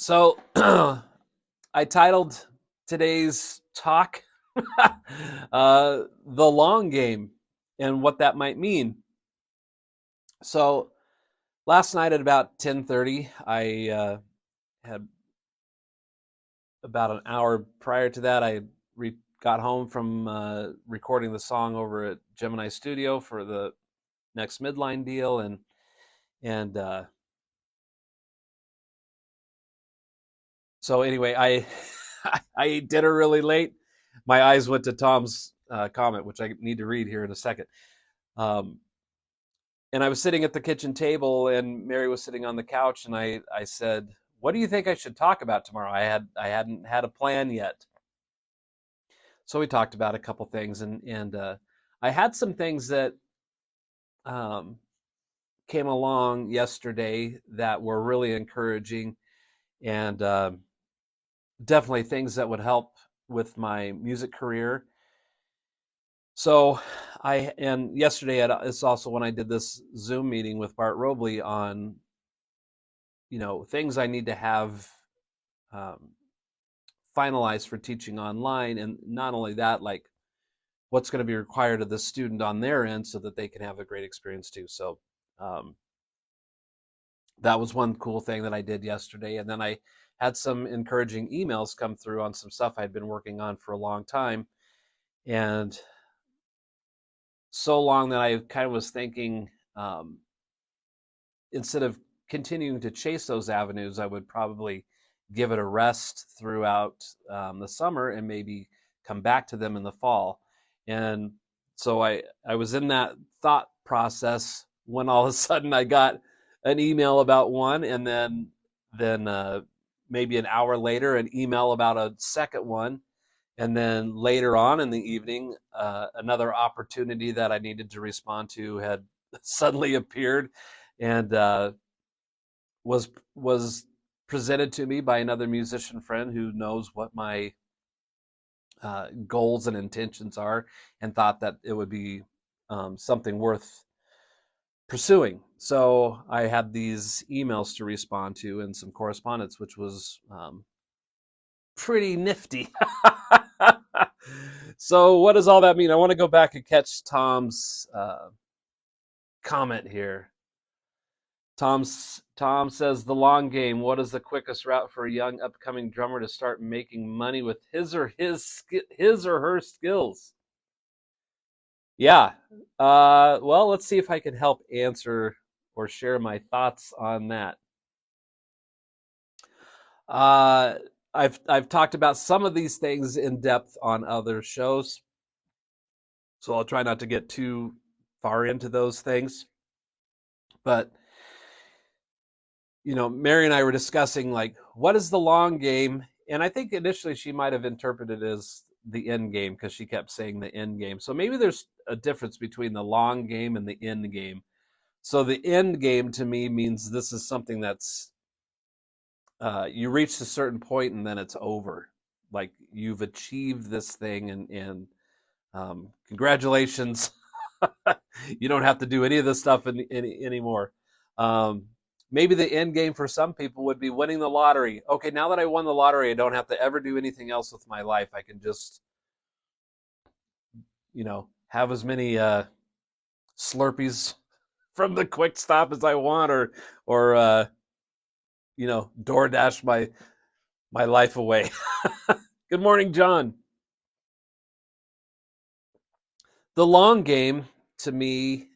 So I titled today's talk The Long Game and what that might mean. So last night at about 10:30, I had about an hour prior to that, I got home from recording the song over at Gemini Studio for the next midline deal, and so anyway, I I ate dinner really late. My eyes went to Tom's comment, which I need to read here in a second. Um, and I was sitting at the kitchen table, and Mary was sitting on the couch, and I said, "What do you think I should talk about tomorrow?" I hadn't had a plan yet, so we talked about a couple things, and I had some things that um, came along yesterday that were really encouraging, and definitely things that would help with my music career. So and yesterday it's also when I did this Zoom meeting with Bart Robley on, things I need to have um, finalized for teaching online. And not only that, like what's going to be required of the student on their end so that they can have a great experience too. So um, that was one cool thing that I did yesterday. And then I had some encouraging emails come through on some stuff I'd been working on for a long time. And so long that I kind of was thinking, instead of continuing to chase those avenues, I would probably give it a rest throughout the summer and maybe come back to them in the fall. And so I was in that thought process when all of a sudden I got an email about one, and then maybe an hour later an email about a second one, and then later on in the evening another opportunity that I needed to respond to had suddenly appeared, and was presented to me by another musician friend who knows what my goals and intentions are, and thought that it would be something worth pursuing. So I had these emails to respond to and some correspondence, which was pretty nifty. So what does all that mean? I want to go back and catch Tom's comment here. Tom says, the long game. What is the quickest route for a young upcoming drummer to start making money with his or her skills? Yeah. Well, let's see if I can help answer or share my thoughts on that. Uh, I've talked about some of these things in depth on other shows, so I'll try not to get too far into those things. But Mary and I were discussing, like, what is the long game? And I think initially she might have interpreted it as the end game because she kept saying the end game. So maybe there's a difference between the long game and the end game. So the end game to me means this is something that's you reach a certain point and then it's over. Like you've achieved this thing, and congratulations. You don't have to do any of this stuff anymore. Um, Maybe the end game for some people would be winning the lottery. Okay, now that I won the lottery, I don't have to ever do anything else with my life. I can just, have as many Slurpees from the quick stop as I want, or DoorDash my life away. Good morning, John. The long game to me,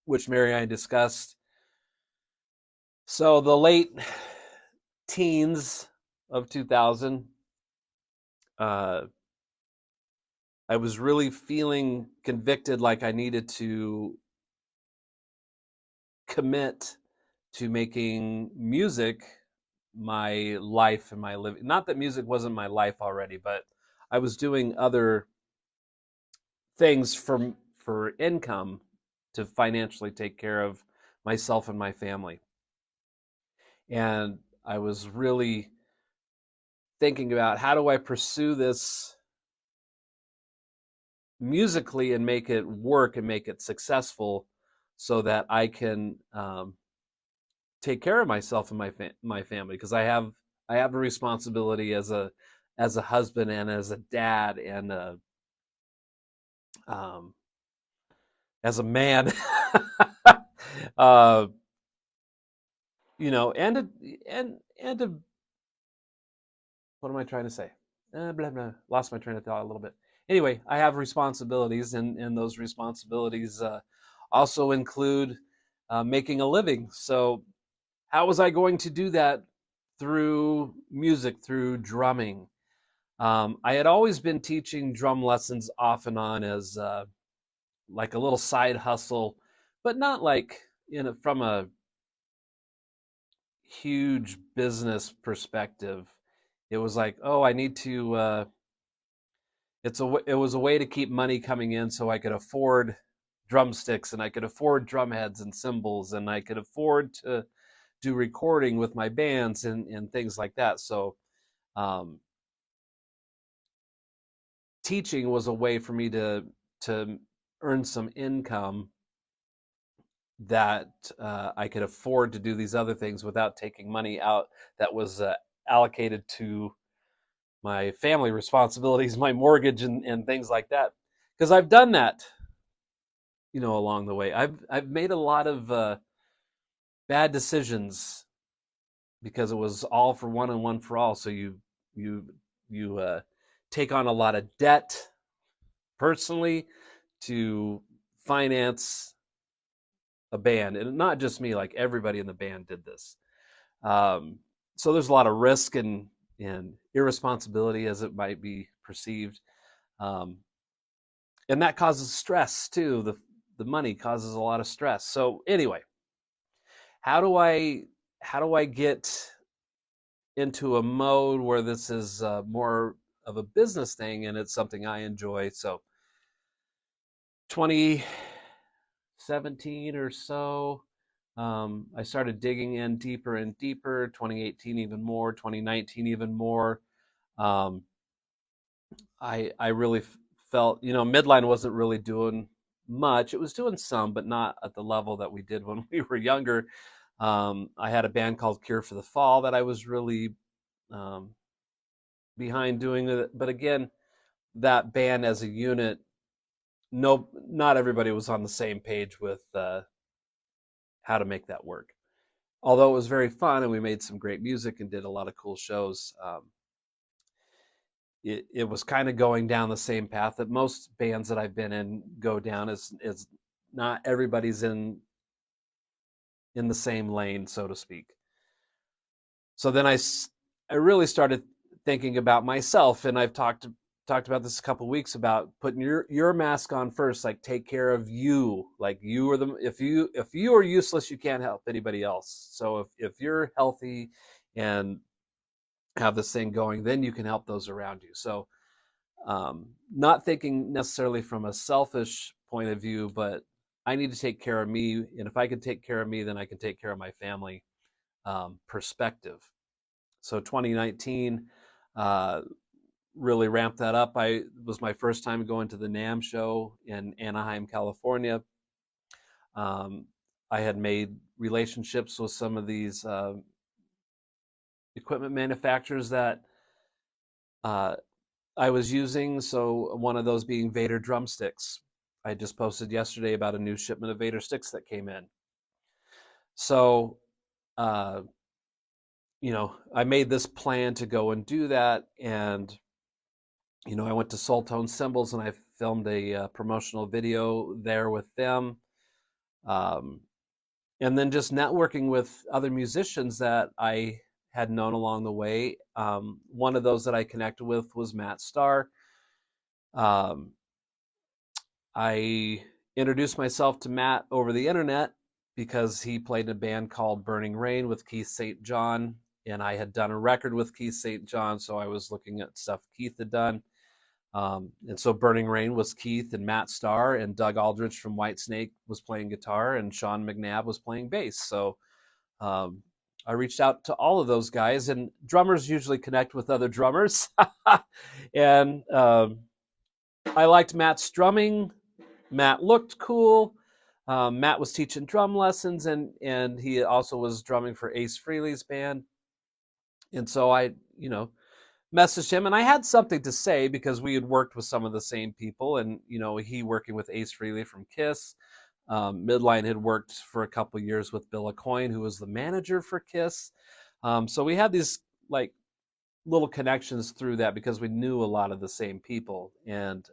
which Mary and I discussed. So the late teens of 2000, uh, I was really feeling convicted, like I needed to commit to making music my life and my living. Not that music wasn't my life already, but I was doing other things for income to financially take care of myself and my family. And I was really thinking about, how do I pursue this musically and make it work and make it successful so that I can take care of myself and my family, because I have a responsibility as a husband and as a dad and um, as a man. uh, and to what am I trying to say? Blah, blah. Lost my train of thought a little bit. Anyway, I have responsibilities, and those responsibilities also include making a living. So how was I going to do that? Through music, through drumming. I had always been teaching drum lessons off and on as like a little side hustle, but not like from a huge business perspective. It was like, oh, I need to. It was a way to keep money coming in, so I could afford drumsticks and I could afford drum heads and cymbals and I could afford to do recording with my bands and things like that. So um, teaching was a way for me to earn some income that I could afford to do these other things without taking money out that was allocated to my family responsibilities, my mortgage, and things like that. Because I've done that, along the way. I've made a lot of bad decisions because it was all for one and one for all. So you take on a lot of debt personally to finance a band, and not just me. Like everybody in the band did this. Um, so there's a lot of risk and irresponsibility, as it might be perceived, um, and that causes stress too. The money causes a lot of stress. So anyway, how do I get into a mode where this is more of a business thing and it's something I enjoy? So 2017 or so, I started digging in deeper and deeper. 2018 even more. 2019 even more. Um, I really felt, Midline wasn't really doing much. It was doing some, but not at the level that we did when we were younger. I had a band called Cure for the Fall that I was really um, behind doing it. But again, that band as a unit, no, not everybody was on the same page with how to make that work. Although it was very fun and we made some great music and did a lot of cool shows, it was kind of going down the same path that most bands that I've been in go down. Is not everybody's in the same lane, so to speak. So then I really started thinking about myself, and I've talked about this a couple of weeks about putting your mask on first. Like, take care of you. Like, you are if you are useless, you can't help anybody else. So if you're healthy and have this thing going, then you can help those around you. So not thinking necessarily from a selfish point of view, but I need to take care of me, and if I can take care of me, then I can take care of my family perspective. So 2019 really ramped that up. It was my first time going to the NAMM show in Anaheim, California. I had made relationships with some of these equipment manufacturers that I was using. So one of those being Vader drumsticks. I just posted yesterday about a new shipment of Vader sticks that came in. So, I made this plan to go and do that. And, I went to Soul Tone Cymbals and I filmed a promotional video there with them. And then just networking with other musicians that I had known along the way. One of those that I connected with was Matt Starr. I introduced myself to Matt over the internet because he played in a band called Burning Rain with Keith St. John, and I had done a record with Keith St. John, so I was looking at stuff Keith had done. And so Burning Rain was Keith and Matt Starr, and Doug Aldrich from Whitesnake was playing guitar, and Sean McNabb was playing bass. So I reached out to all of those guys, and drummers usually connect with other drummers. And I liked Matt's drumming. Matt looked cool. Matt was teaching drum lessons, and he also was drumming for Ace Frehley's band. And so I, messaged him, and I had something to say because we had worked with some of the same people, and he working with Ace Frehley from Kiss. Midline had worked for a couple years with Bill Aucoin, who was the manager for Kiss. So we had these like little connections through that because we knew a lot of the same people and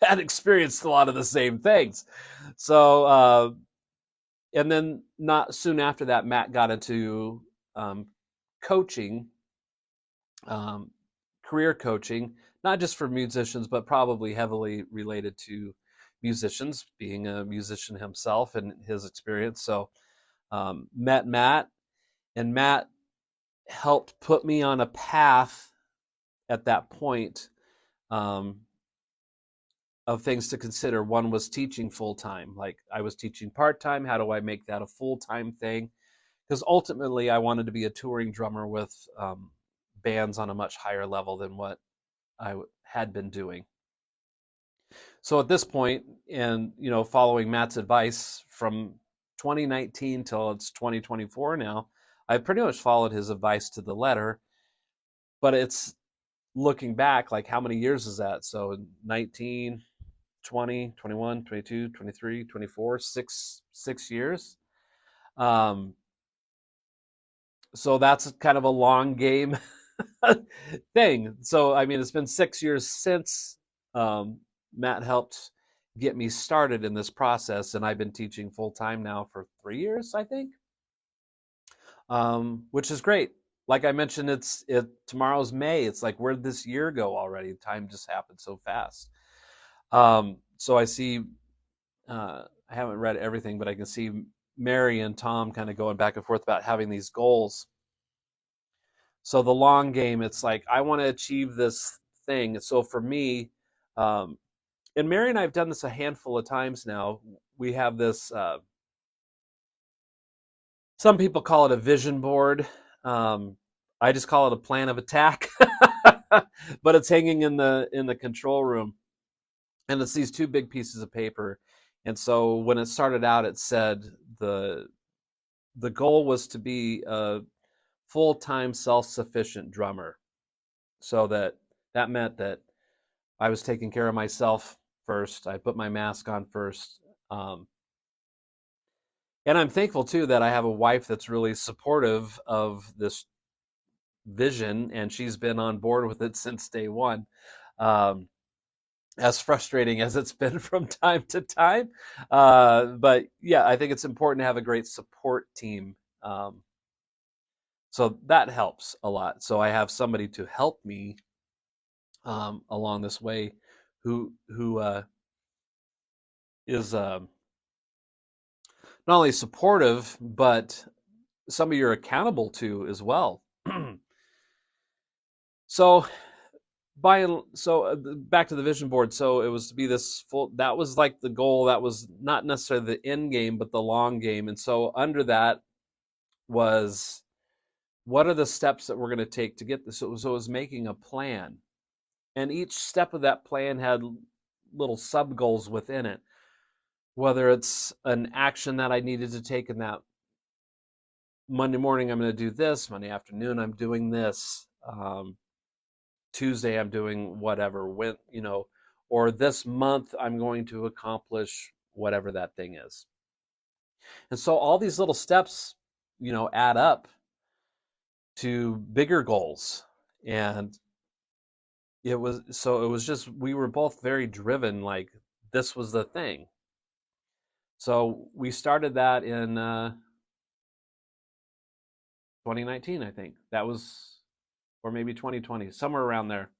had experienced a lot of the same things. So, and then not soon after that, Matt got into coaching, career coaching, not just for musicians, but probably heavily related to musicians, being a musician himself and his experience. So met Matt, and Matt helped put me on a path at that point of things to consider. One was teaching full-time. Like I was teaching part-time. How do I make that a full-time thing? Because ultimately I wanted to be a touring drummer with bands on a much higher level than what I had been doing. So at this point, and following Matt's advice from 2019 till it's 2024 now, I pretty much followed his advice to the letter. But it's looking back, like how many years is that? So 19, 20, 21, 22, 23, 24, 6 years. So that's kind of a long game thing. So, I mean, it's been 6 years since Matt helped get me started in this process, and I've been teaching full time now for 3 years, I think, which is great. Like I mentioned, tomorrow's May. It's like, where'd this year go already? Time just happened so fast. So I see, I haven't read everything, but I can see Mary and Tom kind of going back and forth about having these goals. So the long game, it's like, I want to achieve this thing. So for me, and Mary and I have done this a handful of times now. We have this, some people call it a vision board. I just call it a plan of attack, but it's hanging in the control room. And it's these two big pieces of paper. And so when it started out, it said the goal was to be a full-time self-sufficient drummer. So that meant that I was taking care of myself first. I put my mask on first. And I'm thankful too that I have a wife that's really supportive of this vision, and she's been on board with it since day one. As frustrating as it's been from time to time. But yeah, I think it's important to have a great support team. So that helps a lot. So I have somebody to help me along this way who is not only supportive, but somebody you're accountable to as well. So back to the vision board. So it was to be this full, that was like the goal. That was not necessarily the end game, but the long game. And so under that was, what are the steps that we're going to take to get this? So it was making a plan. And each step of that plan had little sub goals within it. Whether it's an action that I needed to take in that Monday morning, I'm going to do this. Monday afternoon, I'm doing this. Tuesday, I'm doing whatever. Or this month, I'm going to accomplish whatever that thing is. And so all these little steps, add up to bigger goals. And it was just, we were both very driven, like this was the thing. So we started that in 2019, I think. That was, or maybe 2020, somewhere around there.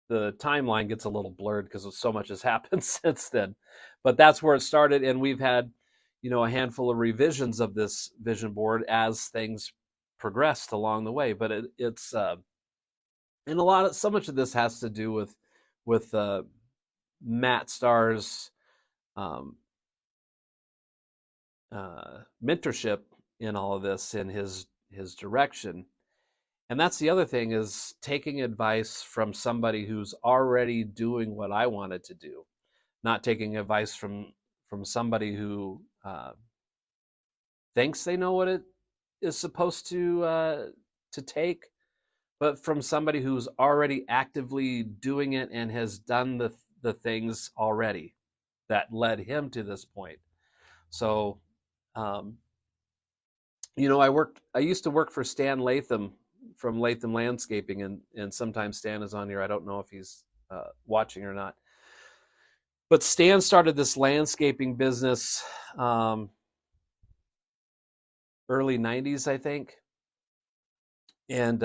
The timeline gets a little blurred because so much has happened since then. But that's where it started, and we've had, a handful of revisions of this vision board as things progressed along the way. But it's and so much of this has to do with Matt Starr's mentorship in all of this, in his direction. And that's the other thing, is taking advice from somebody who's already doing what I wanted to do, not taking advice from from somebody who thinks they know what it is supposed to take, but from somebody who's already actively doing it and has done the things already that led him to this point. So, um, I used to work for Stan Latham from Latham Landscaping, and sometimes Stan is on here. I don't know if he's watching or not. But Stan started this landscaping business early 90s, I think, and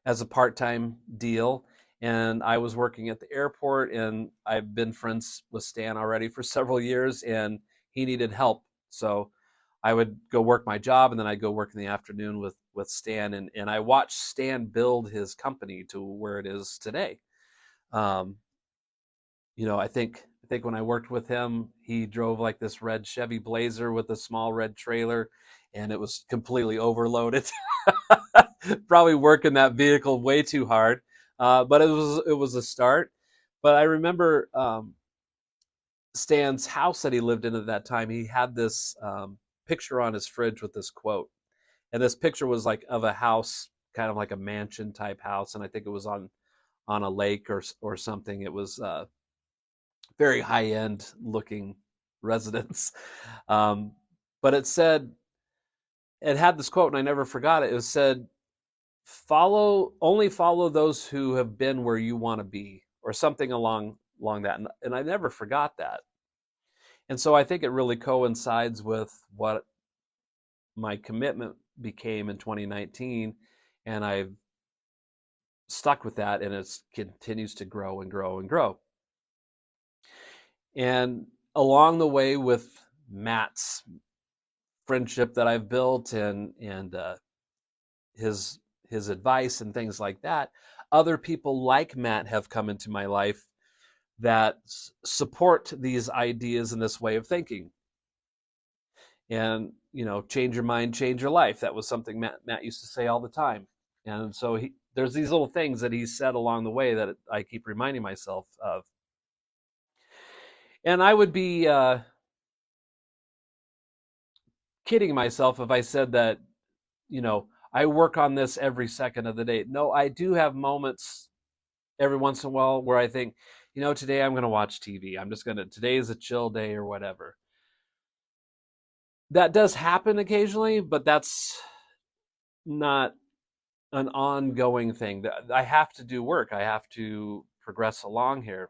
as a part-time deal. And I was working at the airport, and I've been friends with Stan already for several years, and he needed help. So I would go work my job, and then I'd go work in the afternoon with Stan, and I watched Stan build his company to where it is today. I think when I worked with him, he drove like this red Chevy Blazer with a small red trailer, and it was completely overloaded. Probably working that vehicle way too hard, but it was a start. But I remember Stan's house that he lived in at that time. He had this picture on his fridge with this quote, and this picture was like of a house, kind of like a mansion type house, and I think it was on a lake or something. It was very high end looking residence, but it had this quote, and I never forgot it. It said, only follow those who have been where you want to be, or something along that. And I never forgot that. And so I think it really coincides with what my commitment became in 2019, and I've stuck with that, and it continues to grow and grow and grow. And along the way, with Matt's friendship that I've built, and his advice and things like that, other people like Matt have come into my life that support these ideas and this way of thinking. And change your mind, change your life. That was something Matt used to say all the time. And so there's these little things that he said along the way that I keep reminding myself of. And I would be kidding myself if I said that I work on this every second of the day. No, I do have moments every once in a while where I think, today I'm going to watch TV. Today is a chill day or whatever. That does happen occasionally, but that's not an ongoing thing. I have to do work. I have to progress along here.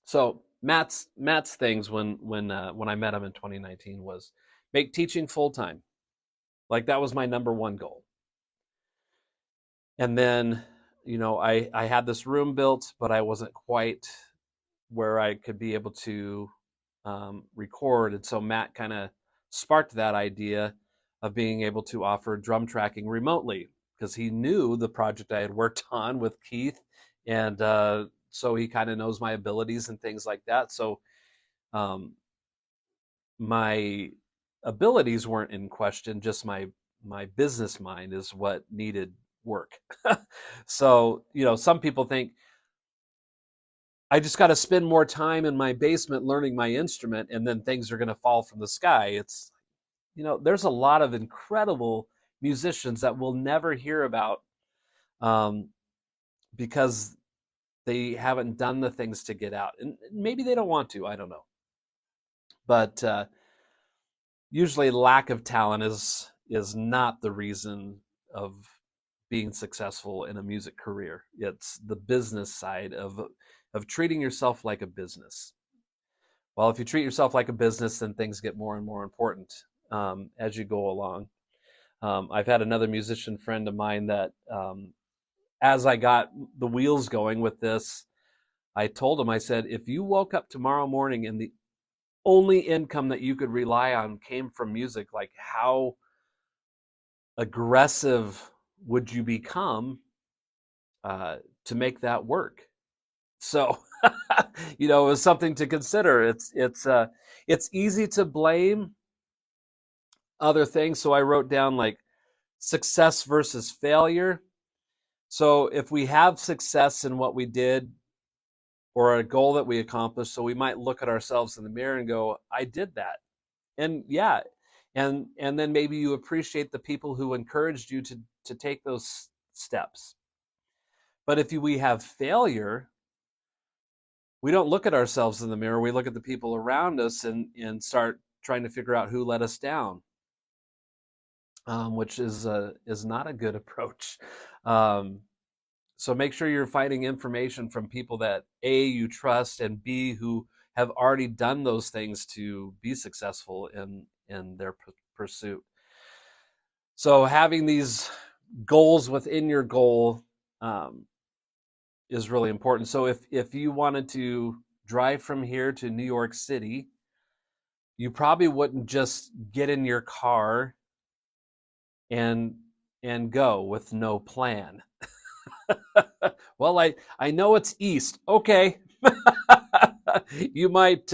So Matt's things when I met him in 2019 was make teaching full time. Like, that was my number one goal. And then, I had this room built, but I wasn't quite where I could be able to record. And so Matt kind of sparked that idea of being able to offer drum tracking remotely, because he knew the project I had worked on with Keith. And so he kind of knows my abilities and things like that. So my abilities weren't in question, just my business mind is what needed work. So, some people think I just got to spend more time in my basement learning my instrument, and then things are going to fall from the sky. It's, there's a lot of incredible musicians that we'll never hear about because they haven't done the things to get out. And maybe they don't want to, I don't know. But usually lack of talent is not the reason of being successful in a music career. It's the business side of treating yourself like a business. Well, if you treat yourself like a business, then things get more and more important as you go along. I've had another musician friend of mine that as I got the wheels going with this, I told him, I said, if you woke up tomorrow morning and the only income that you could rely on came from music, like, how aggressive would you become to make that work? So, it was something to consider. It's easy to blame other things. So I wrote down, like, success versus failure. So if we have success in what we did, or a goal that we accomplished. So we might look at ourselves in the mirror and go, I did that. And yeah, and then maybe you appreciate the people who encouraged you to take those steps. But if we have failure, we don't look at ourselves in the mirror. We look at the people around us and start trying to figure out who let us down, which is not a good approach. So make sure you're finding information from people that A, you trust, and B, who have already done those things to be successful in their pursuit. So having these goals within your goal is really important. So if you wanted to drive from here to New York City, you probably wouldn't just get in your car and go with no plan. Well, I know it's east. Okay. You might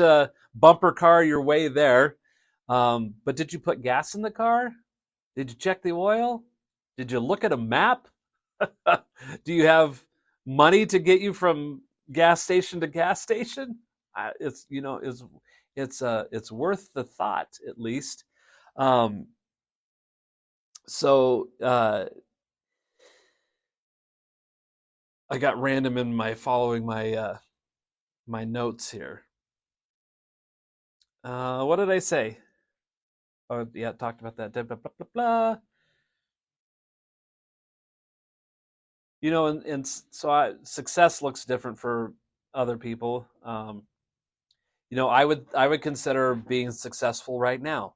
bumper car your way there. But did you put gas in the car? Did you check the oil? Did you look at a map? Do you have money to get you from gas station to gas station? It's it's worth the thought, at least. So I got random in my following my my notes here. What did I say? Oh yeah, talked about that. Blah, blah, blah, blah, blah. And so success looks different for other people. I would consider being successful right now.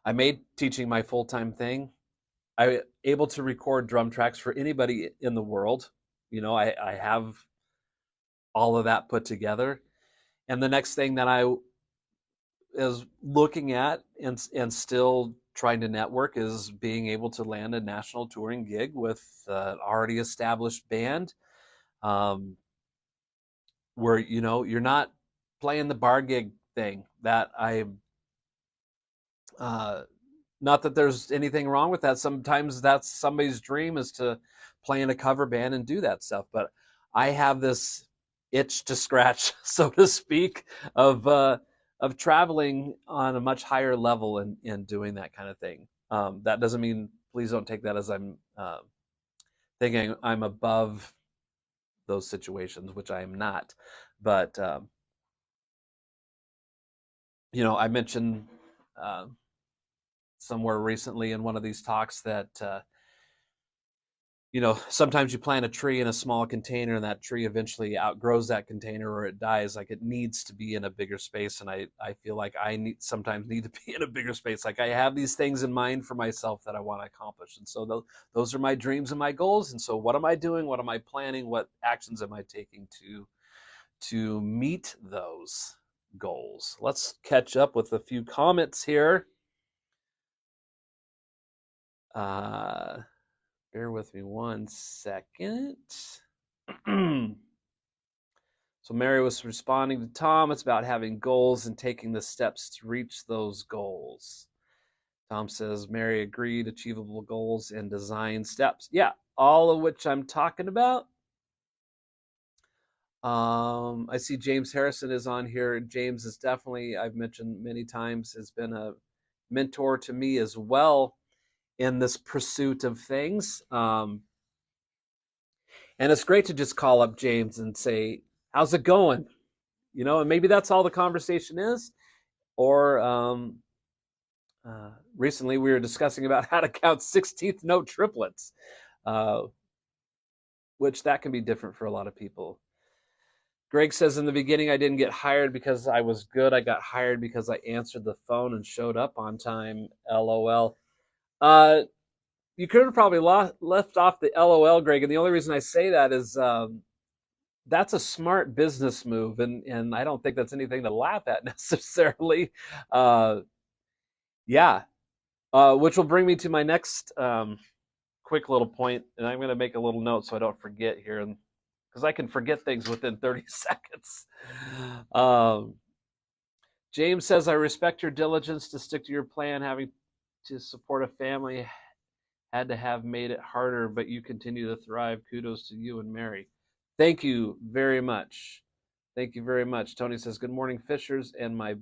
I made teaching my full-time thing. I'm able to record drum tracks for anybody in the world. I have all of that put together. And the next thing that I is looking at and still trying to network is being able to land a national touring gig with an already established band, where you're not playing the bar gig thing. That I not that there's anything wrong with that. Sometimes that's somebody's dream, is to play in a cover band and do that stuff. But I have this itch to scratch, so to speak, of traveling on a much higher level and doing that kind of thing. That doesn't mean, please don't take that as I'm thinking I'm above those situations, which I am not. But I mentioned somewhere recently in one of these talks that sometimes you plant a tree in a small container and that tree eventually outgrows that container, or it dies. Like, it needs to be in a bigger space. And I feel like I sometimes need to be in a bigger space. Like, I have these things in mind for myself that I want to accomplish. And so those are my dreams and my goals. And so what am I doing? What am I planning? What actions am I taking to meet those goals? Let's catch up with a few comments here. Bear with me one second. So Mary was responding to Tom. It's about having goals and taking the steps to reach those goals. Tom says, Mary agreed, achievable goals and design steps. Yeah, all of which I'm talking about. I see James Harrison is on here. James is definitely, I've mentioned many times, has been a mentor to me as well in this pursuit of things. And it's great to just call up James and say, how's it going? And maybe that's all the conversation is. Or recently we were discussing about how to count 16th note triplets, which that can be different for a lot of people. Greg says, in the beginning, I didn't get hired because I was good. I got hired because I answered the phone and showed up on time. LOL. You could have probably left off the LOL, Greg. And the only reason I say that is that's a smart business move. And I don't think that's anything to laugh at necessarily. Yeah. Which will bring me to my next quick little point. And I'm going to make a little note so I don't forget here. Because I can forget things within 30 seconds. James says, I respect your diligence to stick to your plan. Having to support a family had to have made it harder, but you continue to thrive. Kudos to you and Mary. Thank you very much. Thank you very much. Tony says, good morning, Fishers, and my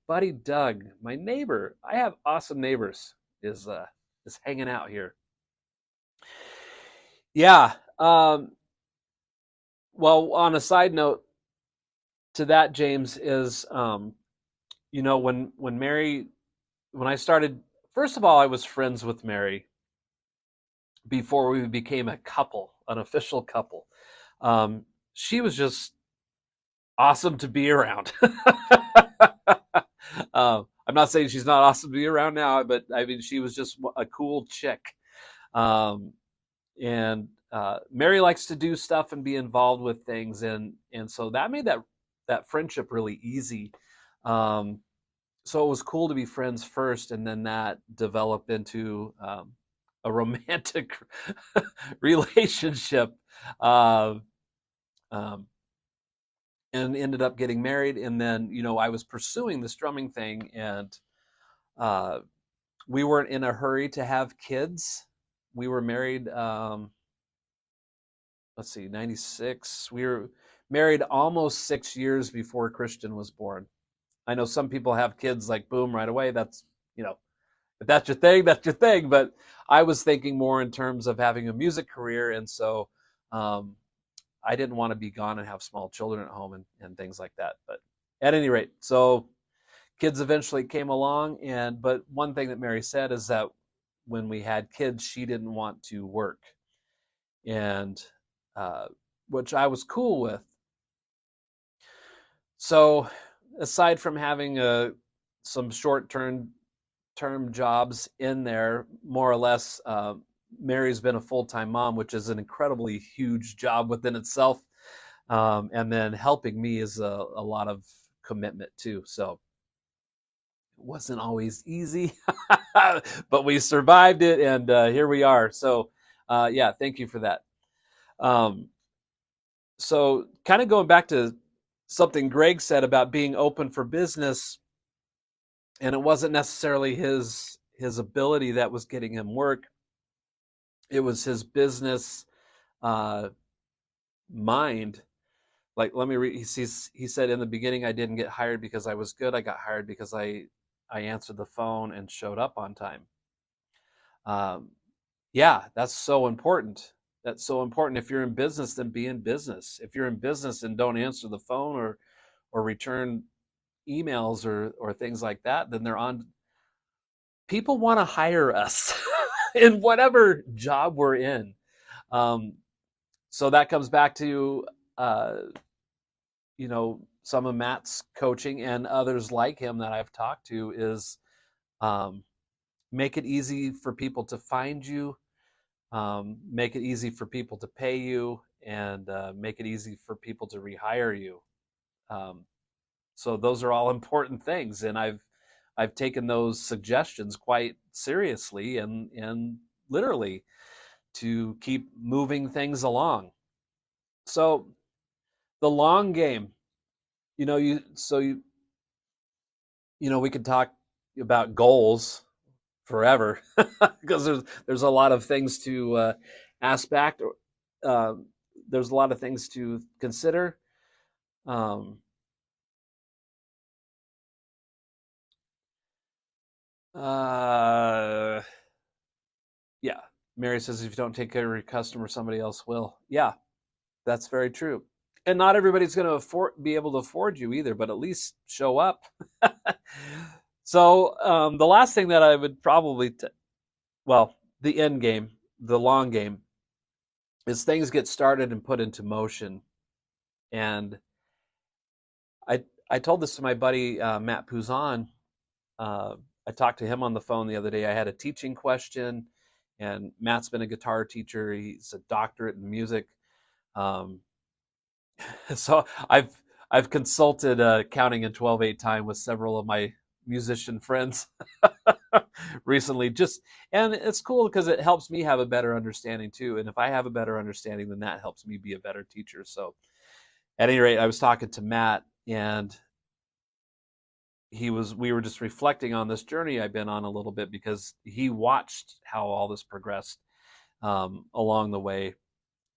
buddy Doug, my neighbor. I have awesome neighbors. Is hanging out here. Yeah. Well, on a side note to that, James, is when Mary, when I started, first of all, I was friends with Mary before we became a couple, an official couple. She was just awesome to be around. I'm not saying she's not awesome to be around now, but I mean, she was just a cool chick. And Mary likes to do stuff and be involved with things, and so that made that friendship really easy. So it was cool to be friends first, and then that developed into a romantic relationship, and ended up getting married. And then I was pursuing this drumming thing, and we weren't in a hurry to have kids. We were married. Let's see, 96. We were married almost 6 years before Christian was born. I know some people have kids like boom right away. That's, if that's your thing, that's your thing. But I was thinking more in terms of having a music career. And so I didn't want to be gone and have small children at home and things like that. But at any rate, so kids eventually came along. But one thing that Mary said is that when we had kids, she didn't want to work. And which I was cool with. So aside from having some short-term jobs in there, more or less, Mary's been a full-time mom, which is an incredibly huge job within itself. And then helping me is a lot of commitment too. So it wasn't always easy, but we survived it, and here we are. So yeah, thank you for that. So kind of going back to something Greg said about being open for business, and it wasn't necessarily his ability that was getting him work. It was his business mind. Like, let me read. He said, in the beginning, I didn't get hired because I was good. I got hired because I answered the phone and showed up on time. Yeah, that's so important. That's so important. If you're in business, then be in business. If you're in business and don't answer the phone or return emails or things like that, then they're on. People want to hire us in whatever job we're in. So that comes back to some of Matt's coaching and others like him that I've talked to is make it easy for people to find you. Make it easy for people to pay you, and make it easy for people to rehire you. So those are all important things, and I've taken those suggestions quite seriously and literally to keep moving things along. So the long game, we could talk about goals forever because there's a lot of things to aspect. There's a lot of things to consider. Yeah, Mary says if you don't take care of your customer, somebody else will. Yeah, that's very true. And not everybody's going to be able to afford you either, but at least show up. So the last thing that I would probably, the end game, the long game, is things get started and put into motion. And I told this to my buddy Matt Pouzon. I talked to him on the phone the other day. I had a teaching question, and Matt's been a guitar teacher. He's a doctorate in music. So I've consulted counting in 12/8 time with several of my musician friends recently. And it's cool because it helps me have a better understanding too. And if I have a better understanding, then that helps me be a better teacher. So at any rate, I was talking to Matt, and we were just reflecting on this journey I've been on a little bit, because he watched how all this progressed along the way.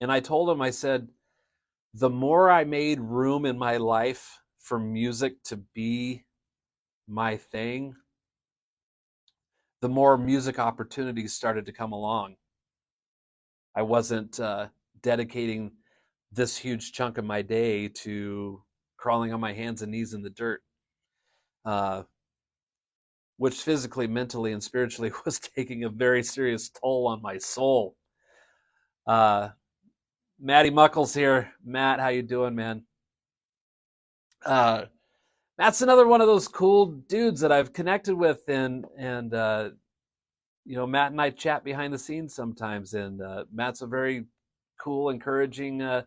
And I told him, I said, the more I made room in my life for music to be my thing, the more music opportunities started to come along. I wasn't dedicating this huge chunk of my day to crawling on my hands and knees in the dirt, uh, which physically, mentally, and spiritually was taking a very serious toll on my soul. Matty Muckles here. Matt, how you doing, man? Matt's another one of those cool dudes that I've connected with, and Matt and I chat behind the scenes sometimes, and Matt's a very cool, encouraging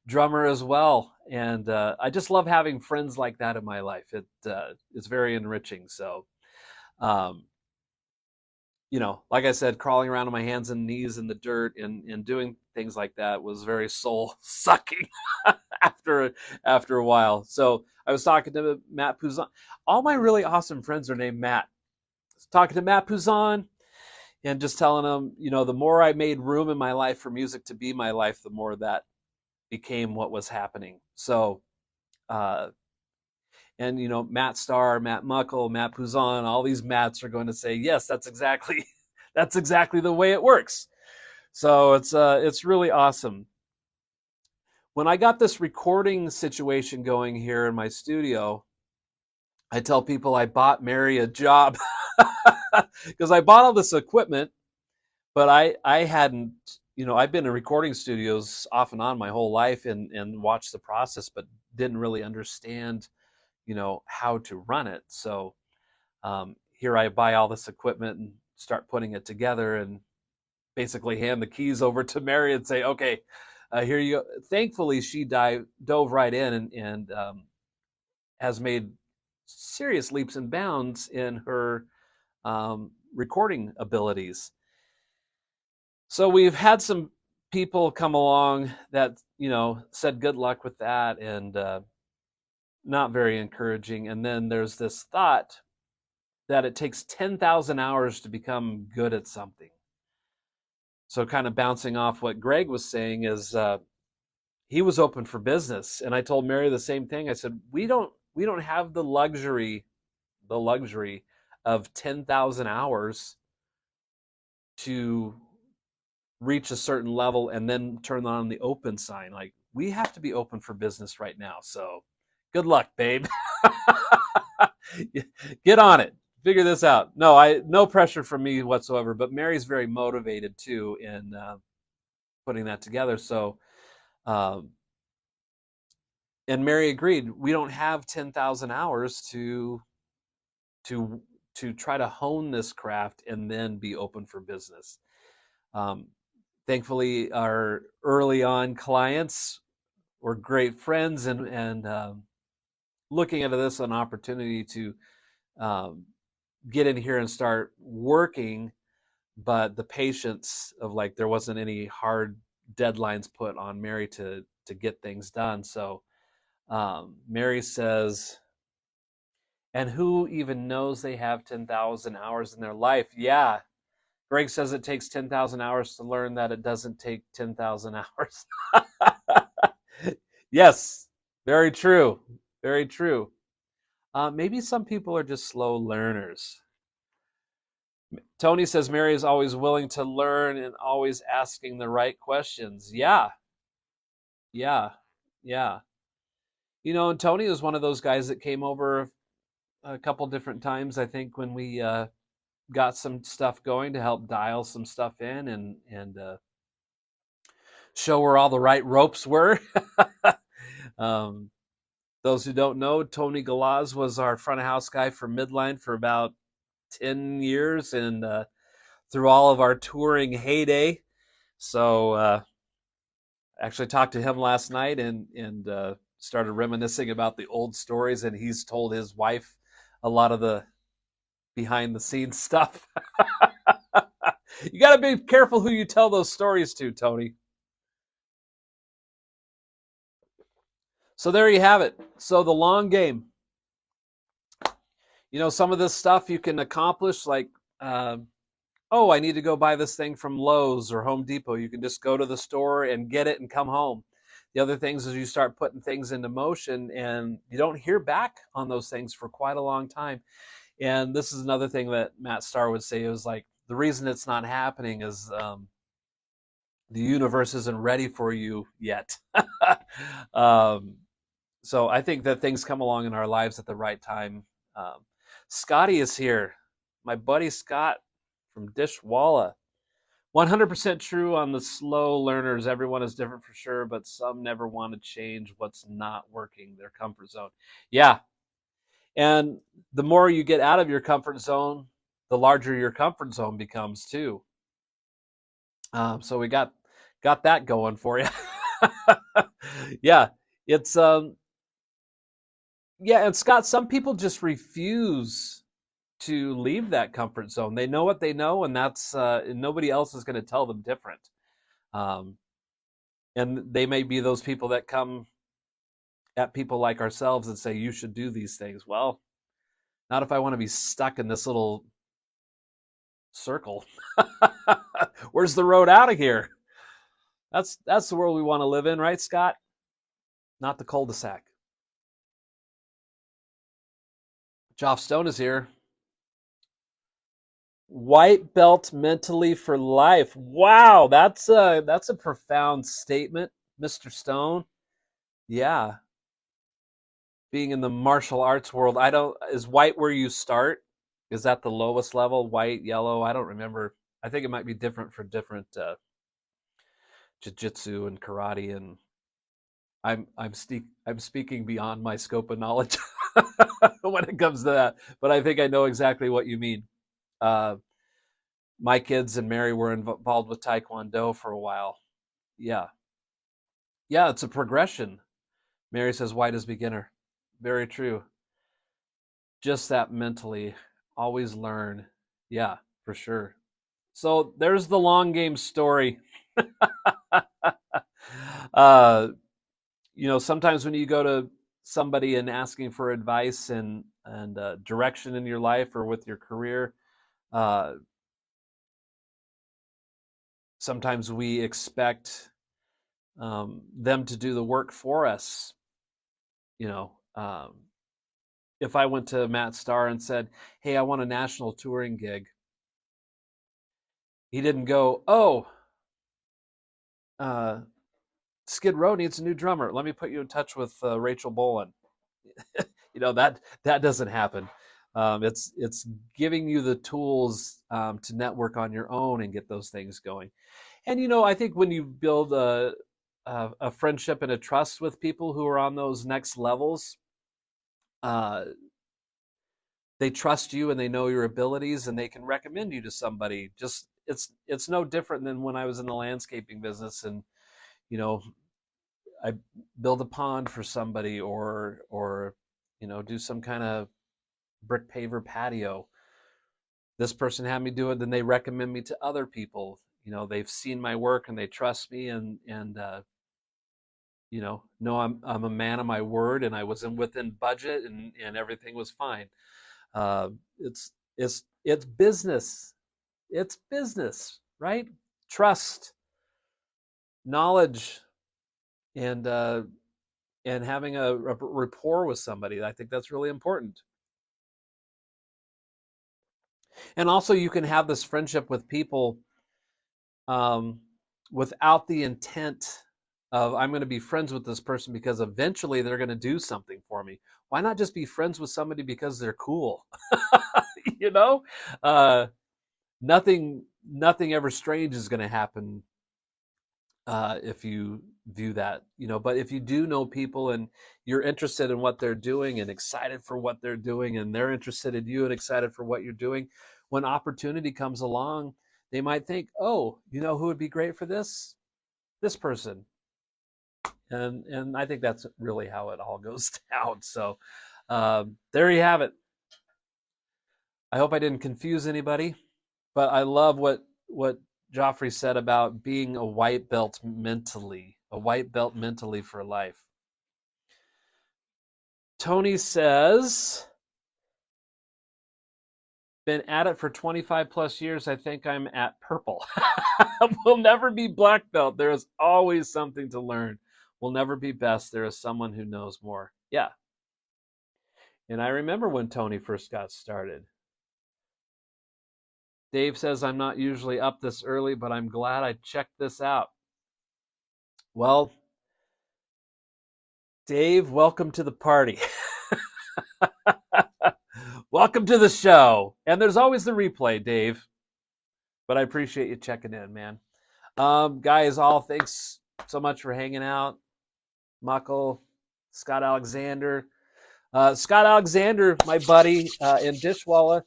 drummer as well, and I just love having friends like that in my life. It's very enriching. So, um, like I said, crawling around on my hands and knees in the dirt and doing things like that was very soul sucking after a while. So I was talking to Matt Pouzon. All my really awesome friends are named Matt. I was talking to Matt Pouzon and just telling him, the more I made room in my life for music to be my life, the more that became what was happening. So, and Matt Starr, Matt Muckle, Matt Pouzon, all these Matts are going to say, yes, that's exactly the way it works. So it's really awesome. When I got this recording situation going here in my studio, I tell people I bought Mary a job because I bought all this equipment, but I hadn't, I've been in recording studios off and on my whole life and watched the process, but didn't really understand how to run it. So here I buy all this equipment and start putting it together and basically hand the keys over to Mary and say, okay, here you go. Thankfully, she dove right in and has made serious leaps and bounds in her recording abilities. So we've had some people come along that, said good luck with that, and not very encouraging. And then there's this thought that it takes 10,000 hours to become good at something. So kind of bouncing off what Greg was saying is he was open for business. And I told Mary the same thing. I said, we don't have the luxury of 10,000 hours to reach a certain level and then turn on the open sign. Like, we have to be open for business right now. So good luck, babe. Get on it. Figure this out. No pressure from me whatsoever, but Mary's very motivated too in putting that together. So, and Mary agreed. We don't have 10,000 hours to try to hone this craft and then be open for business. Thankfully, our early on clients were great friends and looking at this an opportunity to get in here and start working, but the patience of there wasn't any hard deadlines put on Mary to get things done. So Mary says, and who even knows they have 10,000 hours in their life? Yeah. Greg says it takes 10,000 hours to learn that it doesn't take 10,000 hours. Yes, very true. Very true. Maybe some people are just slow learners. Tony says Mary is always willing to learn and always asking the right questions. Yeah, yeah, yeah. And Tony was one of those guys that came over a couple different times, I think, when we got some stuff going to help dial some stuff in and show where all the right ropes were. Those who don't know, Tony Galaz was our front of house guy for Midline for about 10 years and through all of our touring heyday. So I actually talked to him last night and started reminiscing about the old stories, and he's told his wife a lot of the behind the scenes stuff. You got to be careful who you tell those stories to, Tony. So there you have it. So the long game. Some of this stuff you can accomplish like, I need to go buy this thing from Lowe's or Home Depot. You can just go to the store and get it and come home. The other things is you start putting things into motion and you don't hear back on those things for quite a long time. And this is another thing that Matt Starr would say. It was like, the reason it's not happening is the universe isn't ready for you yet. um, so I think that things come along in our lives at the right time. Scotty is here. My buddy Scott from Dishwalla. 100% true on the slow learners. Everyone is different for sure, but some never want to change what's not working, their comfort zone. Yeah. And the more you get out of your comfort zone, the larger your comfort zone becomes too. So we got that going for you. Yeah. It's yeah, and Scott, some people just refuse to leave that comfort zone. They know what they know, and that's and nobody else is going to tell them different. Um, and they may be those people that come at people like ourselves and say, you should do these things. Well, not if I want to be stuck in this little circle. Where's the road out of here? That's the world we want to live in, right, Scott? Not the cul-de-sac. Joff Stone is here. White belt mentally for life. Wow, that's a profound statement, Mr. Stone. Yeah. Being in the martial arts world, is white where you start? Is that the lowest level? White, yellow? I don't remember. I think it might be different for different jiu-jitsu and karate, and I'm speaking beyond my scope of knowledge when it comes to that. But I think I know exactly what you mean. My kids and Mary were involved with Taekwondo for a while. Yeah. Yeah, it's a progression. Mary says white is beginner. Very true. Just that mentally. Always learn. Yeah, for sure. So there's the long game story. uh, sometimes when you go to somebody and asking for advice and direction in your life or with your career, sometimes we expect them to do the work for us. If I went to Matt Starr and said, hey, I want a national touring gig, he didn't go, oh, Skid Row needs a new drummer. Let me put you in touch with Rachel Bolan. That doesn't happen. It's giving you the tools to network on your own and get those things going. And I think when you build a friendship and a trust with people who are on those next levels, they trust you and they know your abilities and they can recommend you to somebody. Just it's no different than when I was in the landscaping business and I build a pond for somebody or do some kind of brick paver patio. This person had me do it, then they recommend me to other people. They've seen my work and they trust me and know I'm a man of my word and I was within budget and everything was fine. It's business. It's business, right? Trust, knowledge, and having a rapport with somebody. I think that's really important. And also, you can have this friendship with people without the intent of I'm going to be friends with this person because eventually they're going to do something for me. Why not just be friends with somebody because they're cool? Nothing ever strange is going to happen if you view that. But if you do know people and you're interested in what they're doing and excited for what they're doing and they're interested in you and excited for what you're doing, when opportunity comes along, they might think, oh, who would be great for this person. And I think that's really how it all goes down. So there you have it. I hope I didn't confuse anybody, but I love what Joffrey said about being a white belt mentally for life. Tony says, been at it for 25 plus years. I think I'm at purple. We'll never be black belt. There is always something to learn. will never be best. There is someone who knows more. Yeah. And I remember when Tony first got started. Dave says, I'm not usually up this early, but I'm glad I checked this out. Well, Dave, welcome to the party. Welcome to the show. And there's always the replay, Dave. But I appreciate you checking in, man. Guys, all thanks so much for hanging out. Muckle, Scott Alexander. Scott Alexander, my buddy in Dishwalla.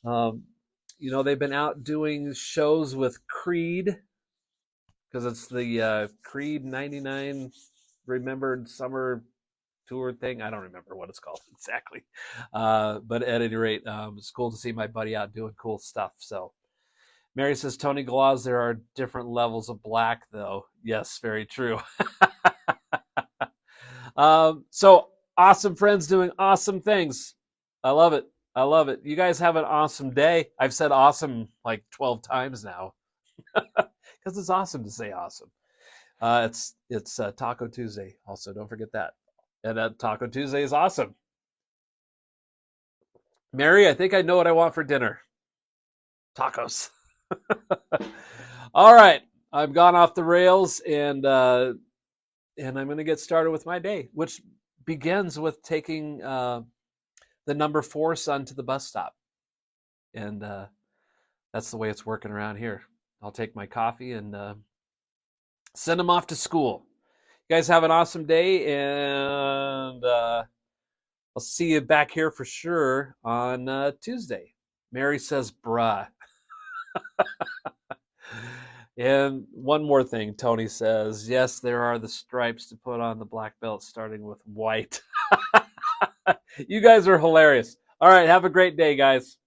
They've been out doing shows with Creed, because it's the Creed 99 Remembered Summer Tour thing. I don't remember what it's called exactly. But at any rate, it's cool to see my buddy out doing cool stuff. So Mary says, Tony Gloss, there are different levels of black, though. Yes, very true. So awesome friends doing awesome things. I love it. I love it. You guys have an awesome day. I've said awesome like 12 times now because it's awesome to say awesome. It's Taco Tuesday. Also, don't forget that. And Taco Tuesday is awesome. Mary, I think I know what I want for dinner. Tacos. All right. I've gone off the rails, and I'm going to get started with my day, which begins with taking the number 4 son to the bus stop. And that's the way it's working around here. I'll take my coffee and send him off to school. You guys have an awesome day, and I'll see you back here for sure on Tuesday. Mary says, bruh. And one more thing, Tony says, yes, there are the stripes to put on the black belt starting with white. You guys are hilarious. All right, have a great day, guys.